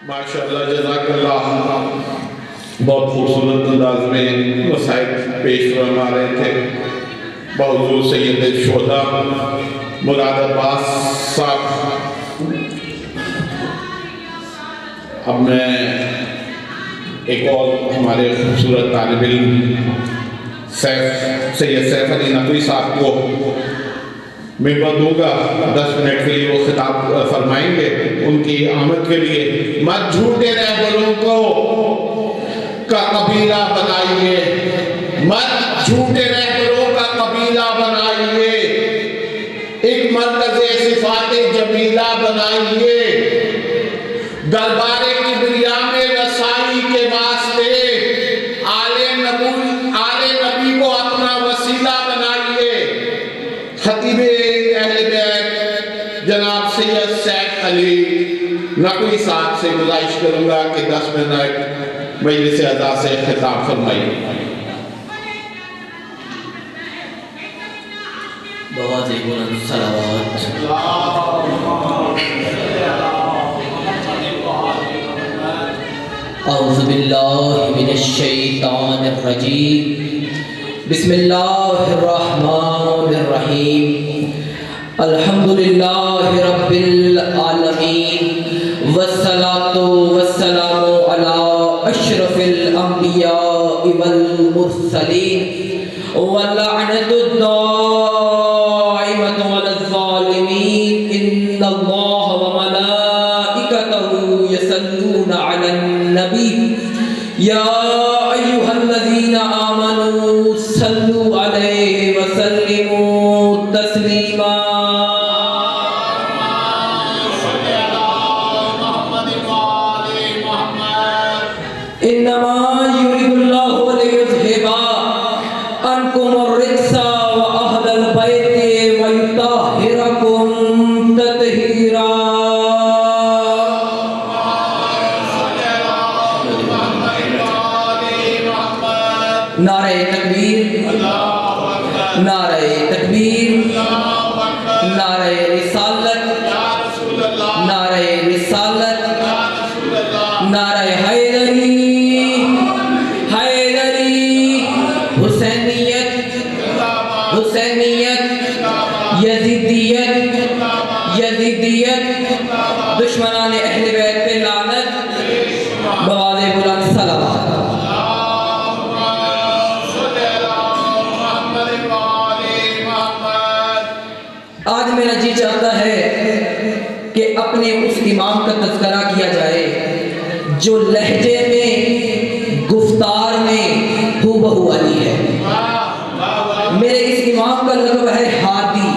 माशाअल्लाह जज़ाकल्लाह। बहुत खूबसूरत अंदाज में मसाइल पेश फरमा रहे थे बहुजूर सैयद शोधा मुराद अब्बास साहब। अब मैं एक और हमारे खूबसूरत तालिब इल्म सैयद सैफ अली नकवी साहब को मेंबर दूंगा। 10 मिनट के लिए वो खिताब फरमाएंगे। उनकी आमद के लिए मत झूठे रहबरों को का कबीला बनाइए, मत झूठे रहबरों का कबीला बनाइए, एक मरकज़े सिफ़ाते जमीला बनाइए, दरबारे किबरिया में रसाई के वास्ते आले नबी को अपना वसीला बनाइए। खतीबे अहले बैत जनाब सैयद सैफ अली नकवी साहब से गुजारिश करूंगा कि 10 मिनट मजलिस अज़ा से खिताब फरमाइए। बहुत ही बुलंद सलावत। औज़ु बिल्लाहि मिनश शैतानिर रजीम। बिस्मिल्लाहिर रहमानिर रहीम। अल्हम्दुलिल्लाहि रब्बिल आलमीन वस्सलातु वस्सलामु अला अशरफिल अंबिया वल मुरसलीन वलअनतु दाइमतु अलल ज़ालिमीन। इन्नल्लाह व मलाइकतहु यसल्लूना अलन नबी या अय्युहल्लज़ीना आमनू सल्लु अलैहि व सल्लिमू तस्लीमा। इन्नमा युरिदुल्लाहु लियुज़हिबा अन्कुमुर रिज्सा व अहलल बैति व युतहिरकुम तत्हीरा। नारे तकबीर, नारे तकबीर, नारे रिसालत, नारे रिसालत, नारे हैदरी, हैदरी, हुसैनियत, हुसैनियत, यजीदियत, यजीदियत, दुश्मनाने अहले बैत पे लानत, बवाज़े बुलंद सलावत। आज मेरा जी चाहता है कि अपने उस इमाम का तज़किरा किया जाए जो लहजे में गुफ्तार में हूबहू अली है। मेरे इस इमाम का लक़ब है हादी,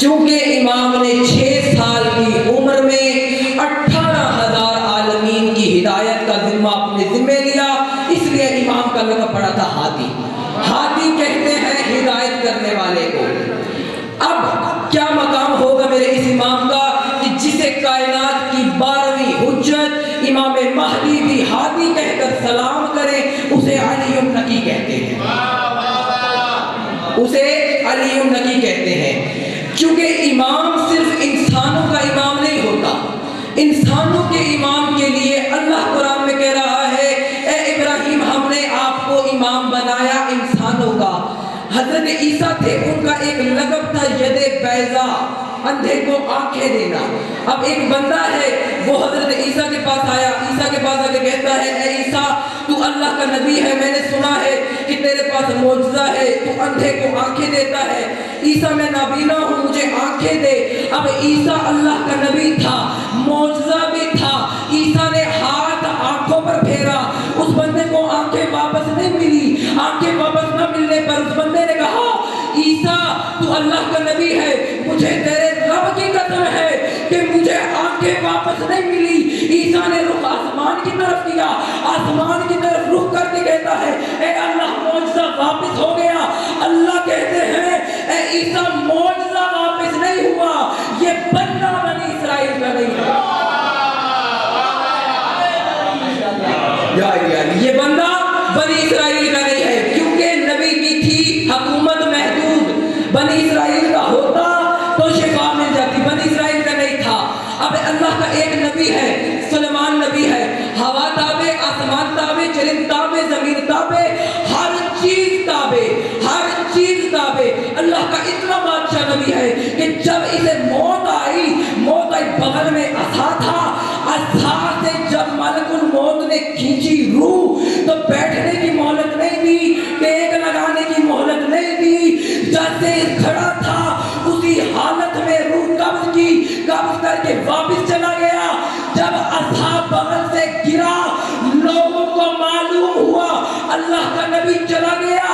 चूँकि इमाम ने 6 साल की उम्र में 18,000 आलमीन की हिदायत का जिम्मा अपने जिम्मे लिया, इसलिए इमाम का लक़ब पड़ा था हादी। हादी कहते हैं हिदायत करने वाले को। अब क्या मकाम होगा मेरे इस इमाम का कि जिसे कायनात की 12वीं हुज्जत इमाम महदी भी हादी कहकर सलाम करे, उसे अली नकी कहते हैं, उसे अली नकी कहते हैं। क्योंकि इमाम सिर्फ इंसानों का इमाम नहीं होता, इंसानों के इमाम के लिए अल्लाह कुरान में कह रहा है, ए इब्राहिम हमने आपको इमाम बनाया इंसानों का। हजरत ईसा थे, उनका एक लक़ब था यदे बैज़ा, अंधे को आंखें देना। अब एक बंदा है वो हजरत ईसा के पास आया, ईसा के पास आके कहता है, ए ईसा तू अल्लाह का नबी है, मैंने सुना है कि तेरे पास मौजज़ा है, तू अंधे को आंखें देता है। ईसा मैं नाबीना हूँ, मुझे आंखें दे। अब ईसा अल्लाह का नबी था, मौजज़ा भी था। ईसा ने हाथ आंखों पर फेरा, उस बंदे को आंखें वापस नहीं मिली। आंखें वापस न मिलने पर उस बंदे ने कहा, ईसा तू अल्लाह का नबी है, मुझे तेरे रब की कसम है कि मुझे आंखें वापस नहीं मिली। ईसा ने रुख आसमान की तरफ किया, आसमान की तरफ रुख करके कहता है, ए अल्लाह मौजज़ा वापस हो गया। अल्लाह कहते हैं, ए ईसा मौजज़ा वापस नहीं हुआ, ये बंदा बनी इस्राइल का नहीं है। ये बंदा बनी इस्राइल का नहीं है, क्योंकि नबी की थी हुकूमत महदूद। बनी इस्राइल का होता तो शिफा मिल जाती, बनी इस्राइल का नहीं था। अब अल्लाह का एक नबी है सुलेमान नबी है कि जब इसे मौत आई बगल में असा था, असा से जब मलकुल मौत ने खींची रूह तो बैठने की मोहलत नहीं दी, टेक लगाने की मोहलत नहीं दी। जैसे खड़ा था उसी हालत में रूह कब्ज करके वापस चला गया। जब असा बगल से गिरा, लोगों को मालूम हुआ अल्लाह का नबी चला गया।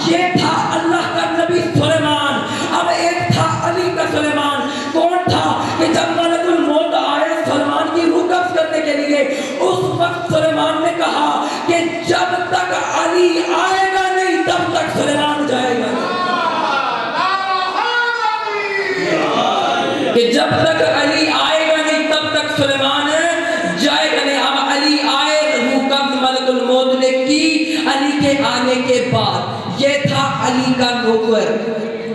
ये था अल्लाह का नबी सुलेमान। अब एक था अली का सुलेमान। कौन था कि जब मलकुल मौत आया सुलेमान की रूह कब्ज करने के लिए, उस वक्त सुलेमान ने कहा कि जब तक अली आएगा नहीं तब तक सुलेमान जाएगा, कि जब तक अली आएगा नहीं तब तक सुलेमान जाएगा नहीं। अब अली आए, रूह कब्ज मलकुल मौत ने की। अली के आने के बाद ये था अली का नौकर,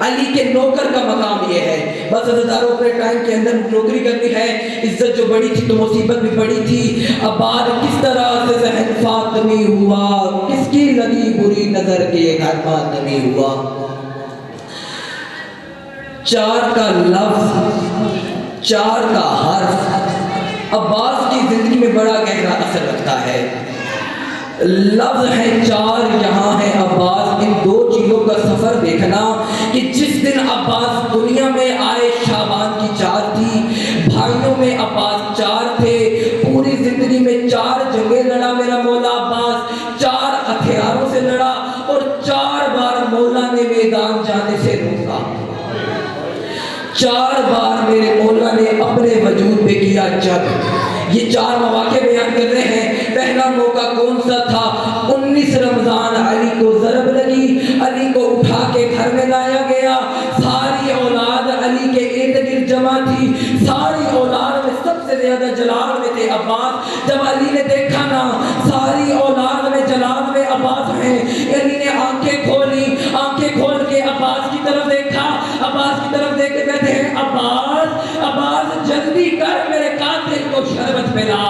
अली के नौकर का मकाम ये है। बस हज़ारों के टाइम के अंदर नौकरी करनी है। इज्जत जो बड़ी थी तो मुसीबत भी बड़ी थी। अब बाद किस तरह से ज़हन फातमी हुआ, किसकी लगी बुरी नजर के घर फातमी हुआ। चार का लफ्ज, चार का हर्फ अब्बास की जिंदगी में बड़ा गहरा असर रखता है। लफ्ज है चार, यहाँ है अब्बास। इन दो चीजों का सफर देखना कि जिस दिन अब्बास दुनिया में आए शाबान की 4 थी, भाइयों में अब्बास 4 थे, पूरी जिंदगी में 4 जंगें लड़ा मेरा मौला अब्बास, 4 हथियारों से लड़ा और 4 बार मौला ने मैदान जाने से रोका। 4 बार मेरे मौला ने अपने वजूद पे किया जब। ये 4 मौके बयान कर रहे हैं। पहला मौका कौन सा था? 19 रमजान अली को ज़रब लगी, अली को उठा के घर में लाया गया। सारी औलाद अली के इर्द गिर्द जमा थी। सारी औलाद में सबसे ज्यादा जलाल में थे अब्बास। जब अली ने देखा ना सारी औलाद में जलाल में अब्बास हैं, अली ने आंखें खोली, आंखें खोल के अब्बास की तरफ देखा। अब्बास की तरफ देख के कहते हैं अब्बास, अब्बास जल्दी कर मेरे कातिल को शरबत पिला,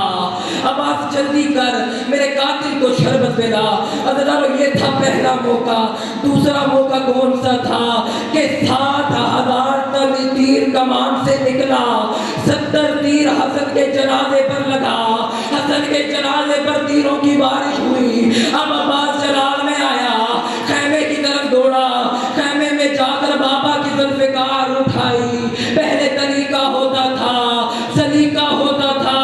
अब्बास जल्दी कर मेरे कातिल को शरबत पिला। अज़रारो ये था पहला मौका। दूसरा मौका कौन सा था कि 7,000 तीर कमान से निकला, 70 तीर हसन के जनाजे पर लगा, हसन के जनाजे पर तीरों की बारिश हुई। अब अब्बास जलाल में आया, खैमे की तरफ दौड़ा, खैमे में जाकर बाबा की ज़ुल्फ़िकार उठाई। पहले तरीका होता था, सलीका होता था।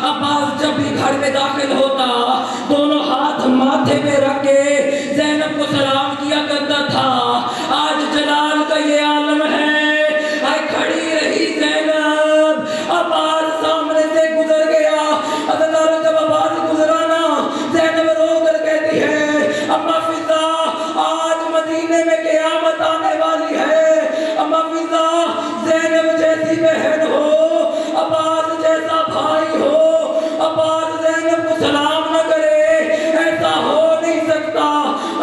अब्बास जब भी घर में दाखिल होता दोनों हाथ माथे पे रख के ज़ैनब को सलाम किया करता था। आज जलाल का ये आलम है, आए खड़ी रही ज़ैनब, अब्बास सामने से गुजर गया। अज़रारो जब अब्बास गुजरा ना, ज़ैनब रो कर कहती है अम्मा फिज़ा आज मदीने में क़यामत आने वाली है। अम्मा फिज़ा ज़ैनब जैसी बहन हो, अब्बास जैसा भाई हो, अब्बास ज़ैनब को सलाम न करे, ऐसा हो नहीं सकता।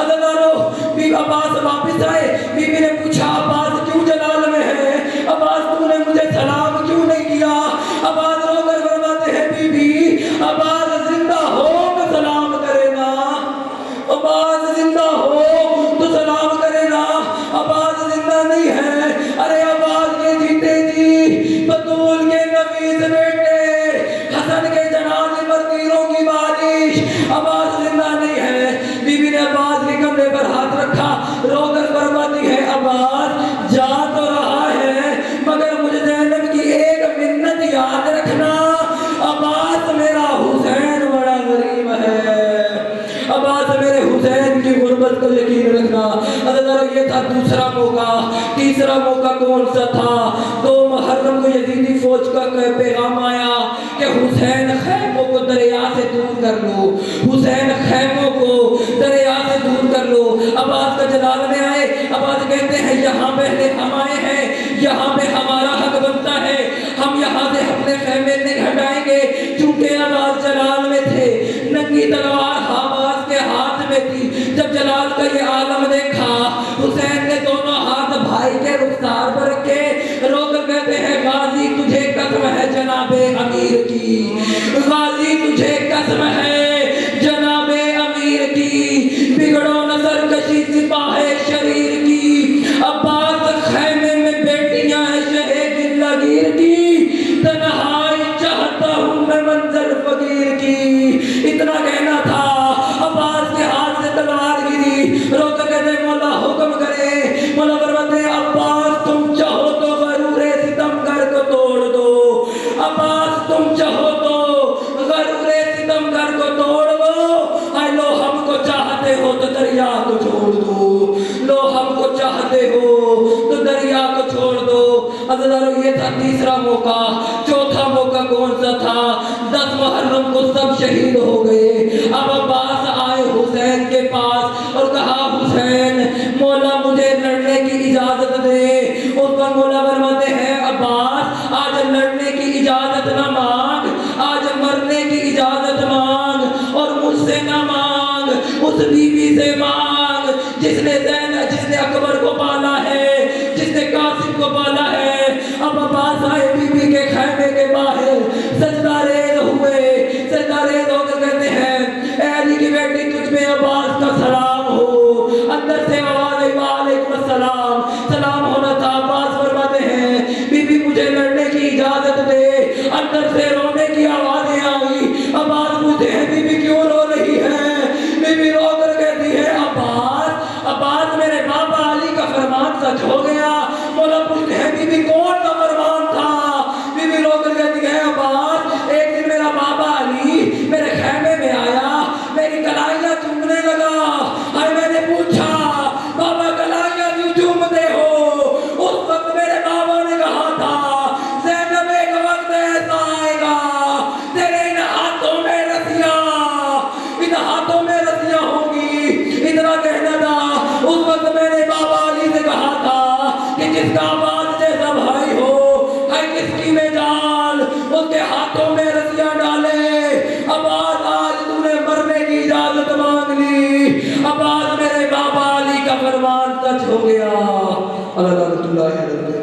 अज़रारो बीबी अब्बास वापस आए, बीबी ने पूछा अब्बास क्यों जलाल में है, अब्बास तूने मुझे सलाम क्यों नहीं किया। अब्बास रोकर फरमाते हैं बीबी अब्बास जिंदा हो तो सलाम करे ना, अब्बास जिंदा हो तो सलाम करे ना, अब्बास जिंदा नहीं है। अरे अब्बास के जीते जी बतूल के नफीस बेटे हसन के जनाजे पर तीरों की बारिश, अब्बास जिंदा नहीं है। बीबी ने अब्बास के कंधे पर हाथ रखा, रोकर फरमाती है अब्बास जा तो रहा है मगर मुझे ज़ैनब की एक मिन्नत याद रखना, अब्बास मेरा हुसैन बड़ा गरीब है, अब्बास मेरे हुसैन की गुर्बत को यकीन रखना। अज़रारो ये था दूसरा मौका। तीसरा मौका कौन सा था? 2 मुहर्रम को यजीदी फौज का पैगाम आया कि हुसैन खैमों को दरिया से दूर कर लो, हुसैन खैमों को दरिया से दूर कर लो। अब्बास का जलाल में आए, अब्बास कहते हैं यहाँ पहले हम आए हैं, यहाँ पे हमारा हक बनता है, हम यहाँ से अपने खैमे नहीं हटाएंगे। चूंकि अब्बास जलाल में थे, नंगी तलवार अब्बास के हाथ में थी। जब जलाल का ये आलम देखा, हुसैन ने दोनों हाथ भाई के रुखसार पर रखे, रोकर कहते हैं गाजी तुझे कसम है जनाबे अमीर की, गाजी तुझे कसम है जनाबे अमीर की, बिगड़ो न सरकशी सिपाहे शरीर की। अब्बास खैमे में बेटी इतना कहना था, अब्बास के हाथ से तलवार गिरी, रोकर कहते मौला हुक्म करे। मौला फरमाते अब्बास तुम चाहो तो गरूरे सितमगर को तोड़ दो, अब्बास तुम चाहो तो गरूरे सितमगर को तोड़ दो। हाय लो हमको चाहते हो तो दरिया को छोड़ दो, लो हमको चाहते हो तो दरिया को छोड़ दो। अज़लारो ये था तीसरा मौका। चौथा मौका कौन सा था? 10 मुहर्रम को सब शहीद हो गए। अब अब्बास आए हुसैन के पास और कहा हुसैन मौला मुझे लड़ने की इजाजत दे। उस पर मौला फरमाते हैं अब्बास आज लड़ने की इजाजत ना मांग, आज मरने की इजाजत मांग और मुझसे ना मांग, उस बीवी से मांग जिसने अकबर को पाला है, जिसने कासिम को पाला है। अब अब्बास आए बीबी के खैमे के बाहर सजदारेज हुए, सजदारेज होकर कहते हैं ऐ अली की बेटी तुझ में अब्बास का सलाम हो। अंदर से आवाज आई वालेकुम अस्सलाम, सलाम होना था। अब्बास फरमाते हैं बीबी मुझे लड़ने की इजाजत दे। अंदर से रोने की आवाजें आई। अब्बास पूछते हैं बीबी क्यों रो रही है? बीबी रोकर कहती है अब्बास मेरे बाबा अली का फरमान सच हो गया। मौला पूछते हैं बीबी कौन सा फरमान था? बीबी रोकर कहती है अब्बास एक दिन मेरा बाबा अली मेरे खैमे में आया, मेरी कलाइयां चूमने लगा। हाय मैंने पूछा बाबा कलाइयां क्यों चूमते हो? उस वक्त मेरे बाबा ने कहा था ज़ैनब एक वक्त ऐसा आएगा तेरे इन हाथों में रस्सियां, इन हाथों में रस्सियां होंगी। इतना कहना था। उस वक्त मैंने बाबा अली से कहा था कि जिसका अब्बास जैसा भाई हो है किसकी में जान उसके हाथों में रस्सियां डाले। अब्बास आज तूने मरने की इजाजत मांग ली। अब्बास मेरे बाबा अली का फरमान सच हो गया। अल्लाह